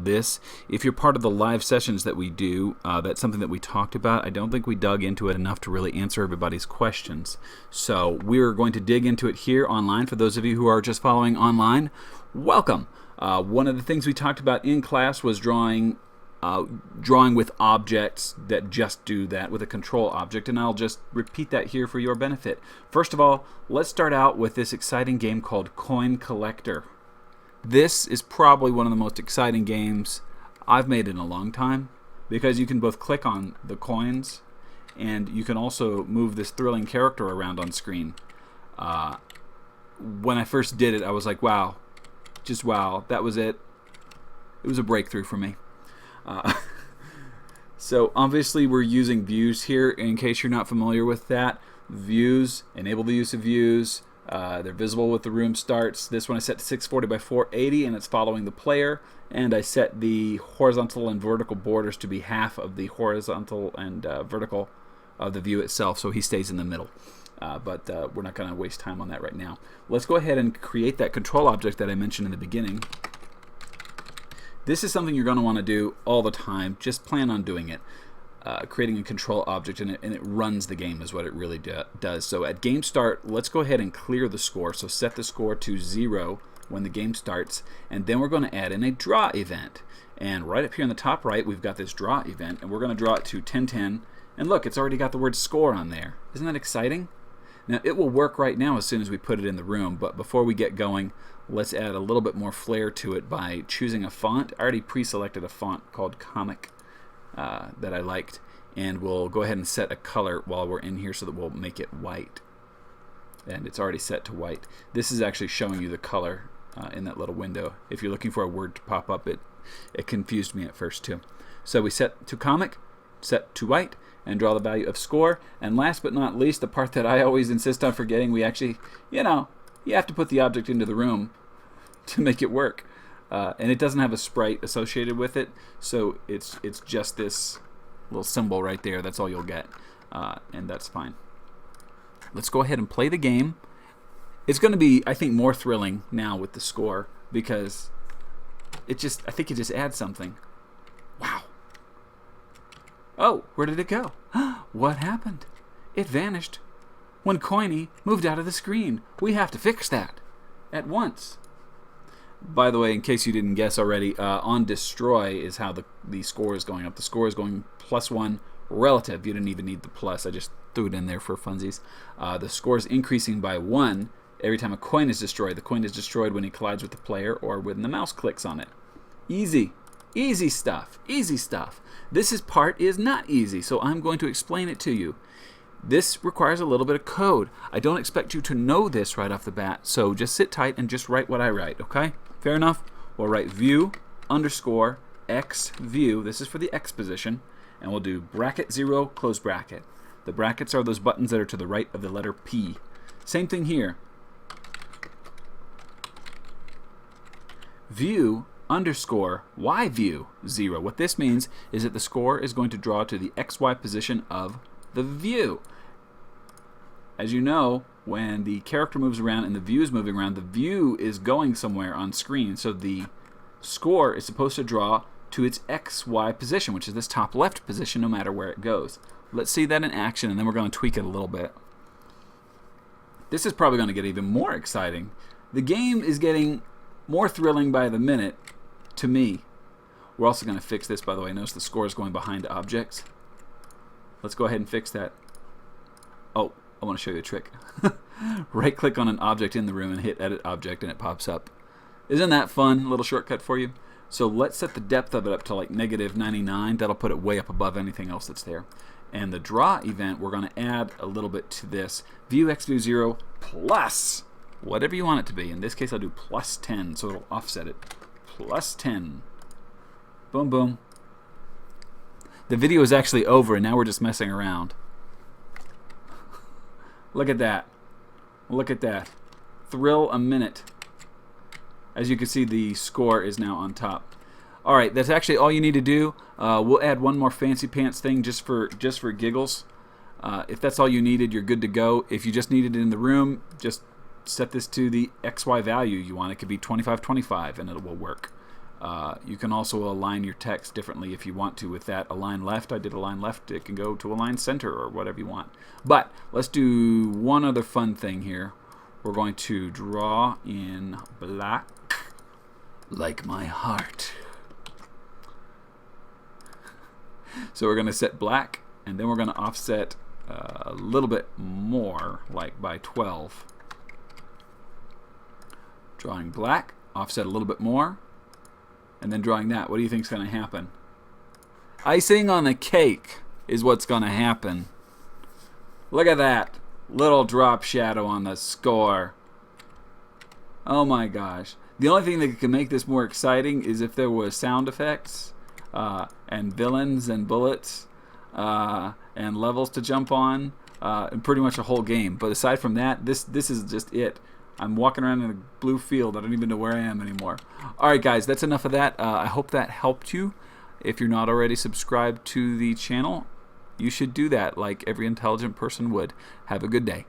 this. If you're part of the live sessions that we do, that's something that we talked about. I don't think we dug into it enough to really answer everybody's questions. So we're going to dig into it here online. For those of you who are just following online, welcome. One of the things we talked about in class was drawing with objects that just do that with a control object, and I'll just repeat that here for your benefit. First of all, let's start out with this exciting game called Coin Collector. This is probably one of the most exciting games I've made in a long time, because you can both click on the coins and you can also move this thrilling character around on screen. When I first did it, I was like, wow, just wow, that was it. It was a breakthrough for me. So obviously we're using views here. In case you're not familiar with that, views enable the use of views. They're visible with the room starts. This one I set to 640 by 480 and it's following the player, and I set the horizontal and vertical borders to be half of the horizontal and vertical of the view itself, so he stays in the middle. But we're not going to waste time on that right now. Let's go ahead and create that control object that I mentioned in the beginning. This is something you're going to want to do all the time. Just plan on doing it. Creating a control object, and it runs the game is what it really does. So at game start, let's go ahead and clear the score. So set the score to 0 when the game starts, and then we're going to add in a draw event. And right up here in the top right, we've got this draw event, and we're going to draw it to 1010. And look, it's already got the word score on there. Isn't that exciting? Now, it will work right now as soon as we put it in the room, but before we get going, let's add a little bit more flair to it by choosing a font. I already pre-selected a font called Comic that I liked, and we'll go ahead and set a color while we're in here so that we'll make it white. And it's already set to white. This is actually showing you the color in that little window. If you're looking for a word to pop up, it confused me at first too. So we set to Comic, set to white, and draw the value of score. And last but not least, the part that I always insist on forgetting, we actually, you have to put the object into the room to make it work. And it doesn't have a sprite associated with it, so it's just this little symbol right there. That's all you'll get, and that's fine. Let's go ahead and play the game. It's going to be, I think, more thrilling now with the score, because I think it just adds something. Wow. Oh, where did it go? What happened? It vanished when Coiny moved out of the screen. We have to fix that at once. By the way, in case you didn't guess already, on destroy is how the score is going up. The score is going +1 relative. You didn't even need the plus. I just threw it in there for funsies. The score is increasing by 1 every time a coin is destroyed. The coin is destroyed when he collides with the player or when the mouse clicks on it. Easy. Easy stuff. Easy stuff. This part is not easy, so I'm going to explain it to you. This requires a little bit of code. I don't expect you to know this right off the bat, so just sit tight and just write what I write, okay? Fair enough? We'll write view _ x view. This is for the x position, and we'll do bracket 0 close bracket. The brackets are those buttons that are to the right of the letter P. Same thing here. View _ y view 0. What this means is that the score is going to draw to the XY position of the view. As you know, when the character moves around and the view is moving around, the view is going somewhere on screen, so the score is supposed to draw to its XY position, which is this top left position no matter where it goes. Let's see that in action, and then we're going to tweak it a little bit. This is probably going to get even more exciting. The game is getting more thrilling by the minute to me. We're also going to fix this, by the way. Notice the score is going behind objects. Let's go ahead and fix that. Oh, I want to show you a trick. Right click on an object in the room and hit edit object, and it pops up. Isn't that fun? A little shortcut for you. So let's set the depth of it up to like -99. That'll put it way up above anything else that's there. And the draw event, we're going to add a little bit to this. View x view 0 plus whatever you want it to be. In this case, I'll do +10, so it'll offset it. +10. Boom, boom. The video is actually over, and now we're just messing around. Look at that. Look at that. Thrill a minute. As you can see, the score is now on top. All right, that's actually all you need to do. We'll add one more fancy pants thing just for giggles. If that's all you needed, you're good to go. If you just needed it in the room, just set this to the XY value you want. It could be 2525, and it will work. You can also align your text differently if you want to with that. Align left, I did align left. It can go to align center or whatever you want. But let's do one other fun thing here. We're going to draw in black, like my heart. So we're going to set black, and then we're going to offset a little bit more, like by 12. Drawing black, offset a little bit more, and then drawing that. What do you think is going to happen? Icing on the cake is what's going to happen. Look at that little drop shadow on the score. Oh my gosh. The only thing that can make this more exciting is if there was sound effects and villains and bullets and levels to jump on and pretty much a whole game. But aside from that, this is just it. I'm walking around in a blue field. I don't even know where I am anymore. Alright guys, that's enough of that. I hope that helped you. If you're not already subscribed to the channel, you should do that like every intelligent person would. Have a good day.